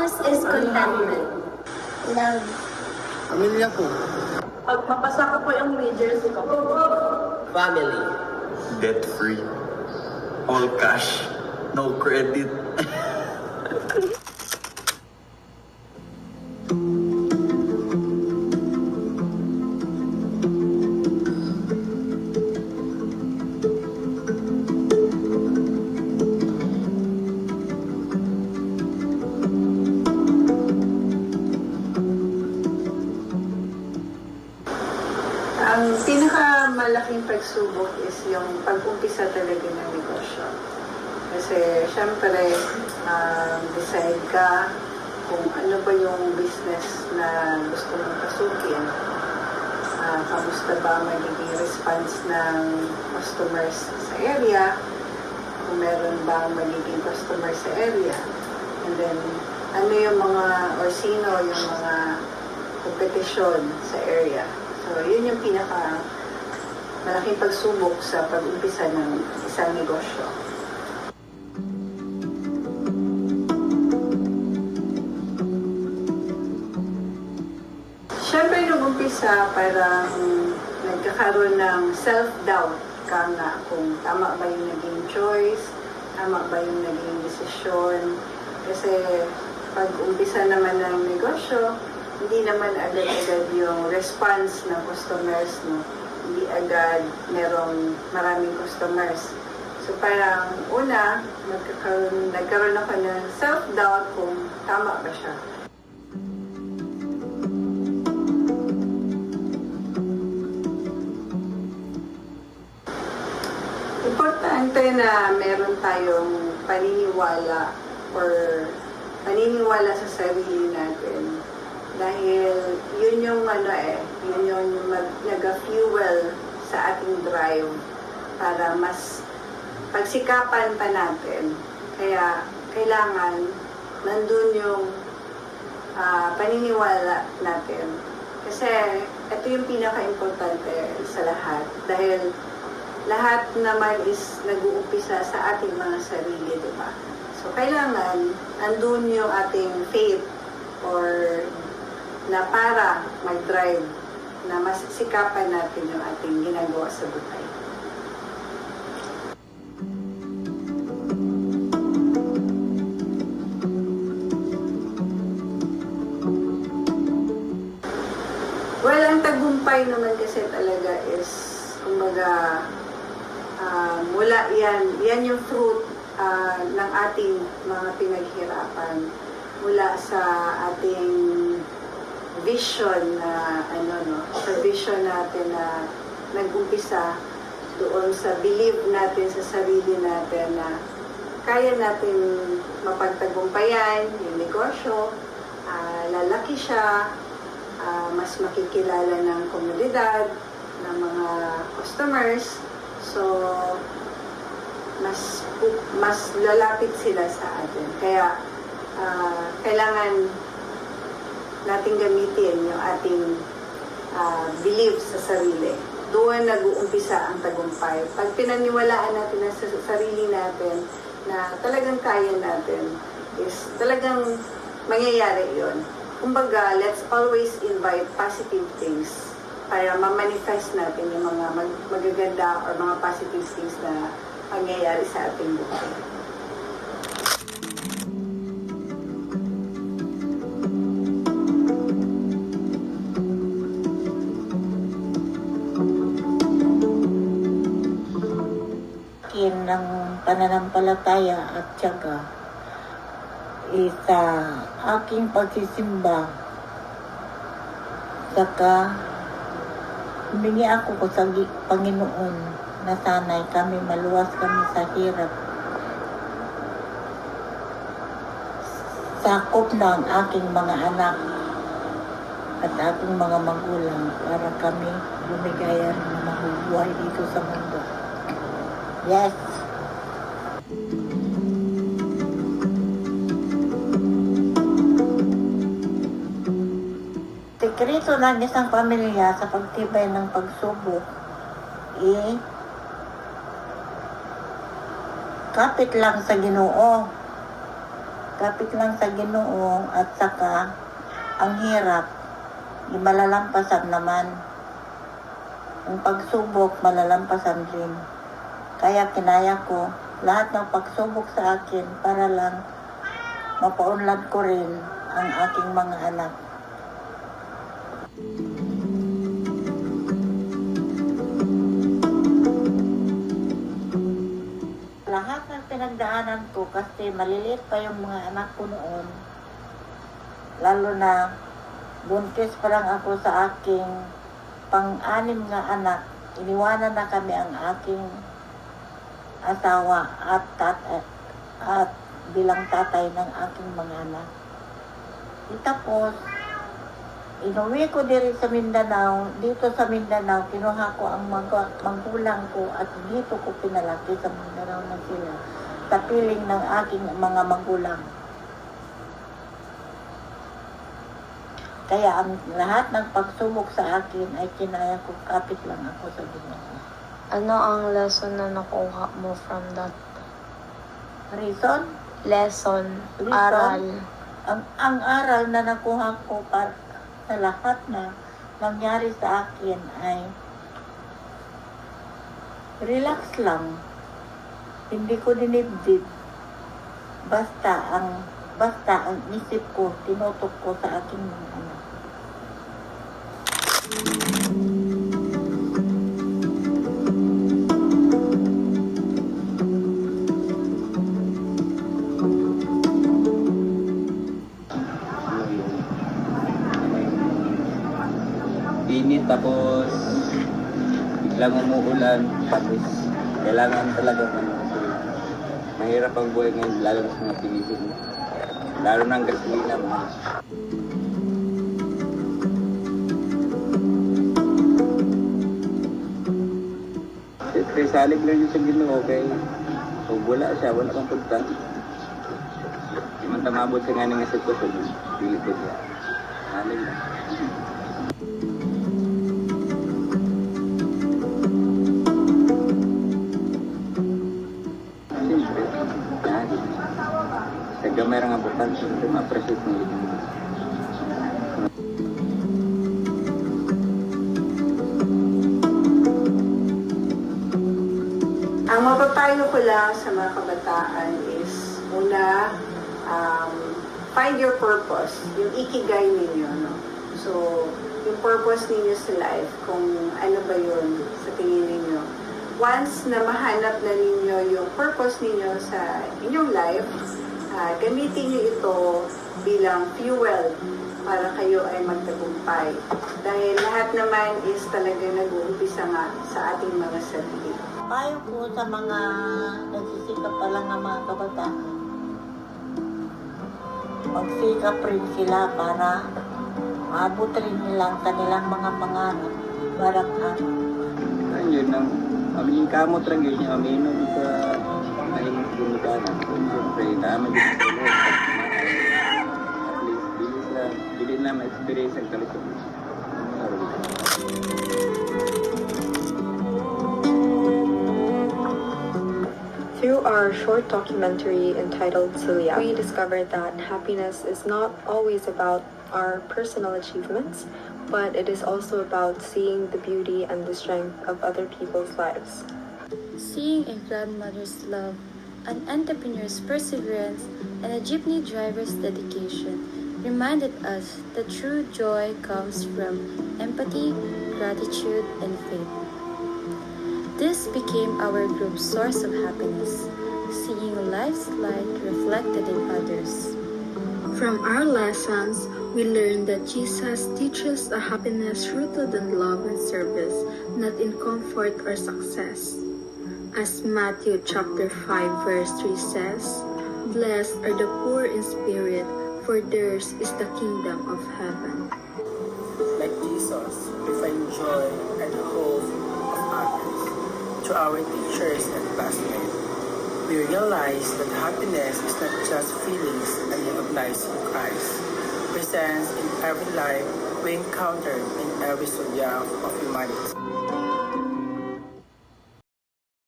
Happiness is contentment. Love. Pamilya ko. Pag mapasa ko po yung majors ko. Family. Debt-free. All cash. No credit. Ang pinakamalaking pagsubok is yung pag-umpisa talaga ng negosyo. Kasi syempre, decide ka kung ano ba yung business na gusto mong pasukin. Kamusta ba magiging response ng customers sa area, kung meron ba magiging customer sa area. And then, ano yung mga, or sino yung mga kompetisyon sa area. So, yun yung malaking pagsubok sa pag-umpisa ng isang negosyo. Siyempre, nung umpisa, parang nagkakaroon ng self-doubt ka nga kung tama ba yung naging choice, tama ba yung naging desisyon. Kasi pag umpisa naman ng negosyo, hindi naman agad-agad yung response ng customers, no? Hindi agad merong maraming customers. So parang una, nagkaroon ako ng self-doubt kung tama ba siya. Importante na meron tayong paniniwala or paniniwala sa sarili natin. Dahil yun yung yun yung nag-fuel sa ating drive para mas pagsikapan pa natin. Kaya kailangan nandun yung paniniwala natin. Kasi ito yung pinaka-importante sa lahat. Dahil lahat naman is nag-uumpisa sa ating mga sarili, di ba? So kailangan nandun yung ating faith or na para mag-drive na mas sikapan natin yung ating ginagawa sa buhay. Well, ang tagumpay naman kasi talaga is, kumbaga, mula yan yung fruit ng ating mga pinaghirapan mula sa ating vision na sa vision natin na nag-umpisa doon sa belief natin sa sarili natin na kaya natin mapagtagumpayan yung negosyo, lalaki siya, mas makikilala ng komunidad, ng mga customers, so mas lalapit sila sa atin. Kaya kailangan natin gamitin yung ating belief sa sarili. Doon nag-uumpisa ang tagumpay. Pag pinaniwalaan natin sa sarili natin na talagang kaya natin, is talagang mangyayari yun. Kumbaga, let's always invite positive things para ma-manifest natin yung mga magaganda or mga positive things na mangyayari sa ating buhay. Ng pananampalataya at tiyaga sa aking pagsisimba. Saka humingi ako sa Panginoon na sana'y kami maluwas kami sa hirap. Sakop na ang aking mga anak at aking mga magulang para kami lumigayan na mabubuhay dito sa mundo. Yes. Sekreto ng isang pamilya sa pagtibay ng pagsubok kapit lang sa Ginoo kapit lang sa Ginoo at saka ang hirap, di malalampasan naman. Ang pagsubok, malalampasan din. Kaya kinaya ko lahat ng pagsubok sa akin para lang mapaunlad ko rin ang aking mga anak. Lahat ng pinagdaanan ko kasi maliliit pa yung mga anak ko noon. Lalo na buntis pa lang ako sa aking pang-anim nga anak. Iniwanan na kami ang aking asawa at bilang tatay ng aking mga anak. Tapos, inuwi ko diri sa Mindanao. Dito sa Mindanao, kinuha ko ang magulang ko at dito ko pinalaki sa Mindanao na sila. Sa piling ng aking mga magulang. Kaya ang lahat ng pagsubok sa akin ay kinaya ko, kapit lang ako sa Ginoo. Ano ang lesson na nakuha mo from that? Reason? Lesson. Reason? Aral. Ang aral na nakuha ko para sa lahat na nangyari sa akin ay relax lang. Hindi ko dinibdib. Basta ang isip ko, tinutok ko sa aking mga anak. Init tapos biglang umuulan tapos kailangan talaga mahirap ang buhay ngayon lalo na sa mga Pilipino. Lalo na ang gasolina mo. Siyempre, salig lang yun sa Ginoo, okay? Kung wala siya, wala kang punta. Di man tamabot sa nga nga sitwasyon, pilit ko siya. Salig lang. Siyempre, yan. Sa gamay nga butan, siyempre, ma-appreciate mo yun. Ang mapapayo ko lang sa mga kabataan is, una, find your purpose, yung ikigai ninyo, no? So, yung purpose ninyo sa life, kung ano ba yun sa tingin ninyo. Once na mahanap na ninyo yung purpose ninyo sa inyong life, gamitin nyo ito bilang fuel para kayo ay magtagumpay. Dahil lahat naman is talaga nag-uumpisa nga sa ating mga sarili. Payo ko sa mga nagsisikap pa lang ng mga kabataan. Magsikap rin sila para maabot rin nila ang kanilang mga pangarap. Barang ano. Ayun ang aming kamot lang yun, aminom sa mahimong gumagana. Siyempre, naman din sa ulo. At least, bilis na ma-experience ang kalisod. Through our short documentary entitled Celia, we discovered that happiness is not always about our personal achievements, but it is also about seeing the beauty and the strength of other people's lives. Seeing a grandmother's love, an entrepreneur's perseverance, and a jeepney driver's dedication reminded us that true joy comes from empathy, gratitude, and faith. This became our group's source of happiness, seeing life's light reflected in others. From our lessons, we learned that Jesus teaches a happiness rooted in love and service, not in comfort or success. As Matthew chapter 5 verse 3 says, "Blessed are the poor in spirit, for theirs is the kingdom of heaven." Like Jesus, we find joy and hope of others. To our teachers and classmates, we realize that happiness is not just feelings and recognized in Christ, presence in every life we encounter in every zodiac of humanity.